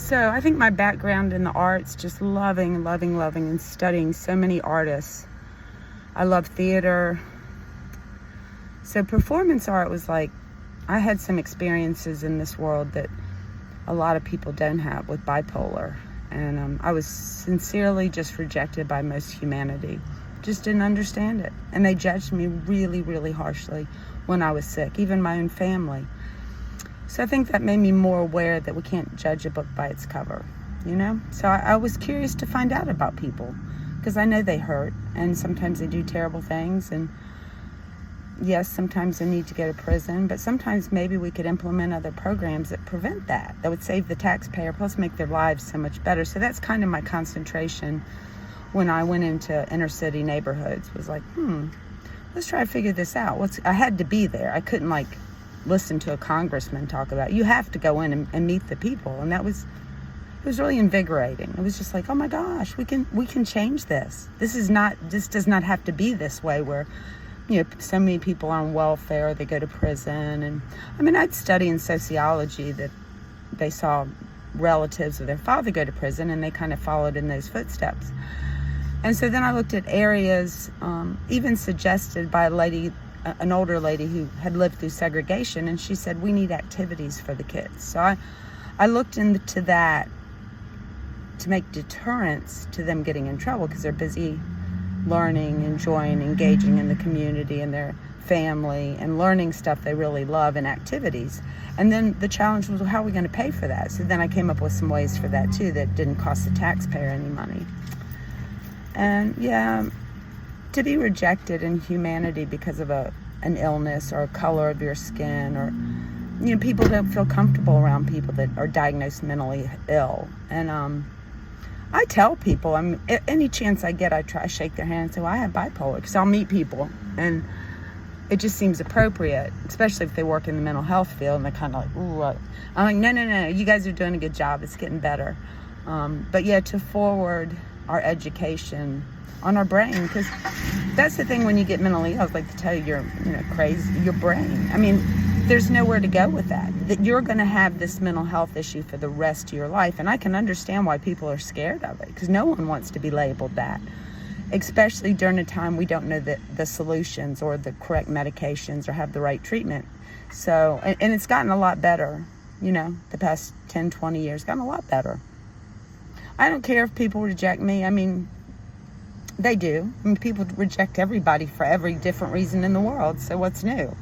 So I think my background in the arts, just loving and studying so many artists. I love theater. So performance art was like, I had some experiences in this world that a lot of people don't have with bipolar. And I was sincerely just rejected by most humanity. Just didn't understand it. And they judged me really harshly when I was sick, even my own family. So I think that made me more aware that we can't judge a book by its cover, you know? So I was curious to find out about people, because I know they hurt, and sometimes they do terrible things, and yes, sometimes they need to go to prison, but sometimes maybe we could implement other programs that prevent that would save the taxpayer, plus make their lives so much better. So that's kind of my concentration when I went into inner city neighborhoods, was like, let's try to figure this out. I had to be there. I couldn't listen to a congressman talk about it. You have to go in and meet the people. And it was really invigorating. It was just like, oh my gosh, we can change this. This does not have to be this way where, you know, so many people are on welfare, they go to prison. And I mean, I'd study in sociology that they saw relatives of their father go to prison, and they kind of followed in those footsteps. And so then I looked at areas, even suggested by an older lady who had lived through segregation, and she said, we need activities for the kids. So I looked into that to make deterrence to them getting in trouble, because they're busy learning, enjoying, engaging in the community and their family, and learning stuff they really love and activities. And then the challenge was, well, how are we going to pay for that? So then I came up with some ways for that too that didn't cost the taxpayer any money. And yeah, to be rejected in humanity because of an illness or a color of your skin, or, you know, people don't feel comfortable around people that are diagnosed mentally ill. And I tell people, any chance I get, I try to shake their hand and say, well, I have bipolar, because I'll meet people and it just seems appropriate, especially if they work in the mental health field, and they're kind of like, ooh, I'm like, no, you guys are doing a good job. It's getting better. But yeah, to forward our education on our brain, because that's the thing when you get mentally ill. I like to tell you, you're crazy, your brain. I mean, there's nowhere to go with that you're going to have this mental health issue for the rest of your life. And I can understand why people are scared of it, because no one wants to be labeled that, especially during a time we don't know the solutions or the correct medications or have the right treatment. So, and it's gotten a lot better, the past 10, 20 years, gotten a lot better. I don't care if people reject me. I mean, they do. I mean, people reject everybody for every different reason in the world. So what's new?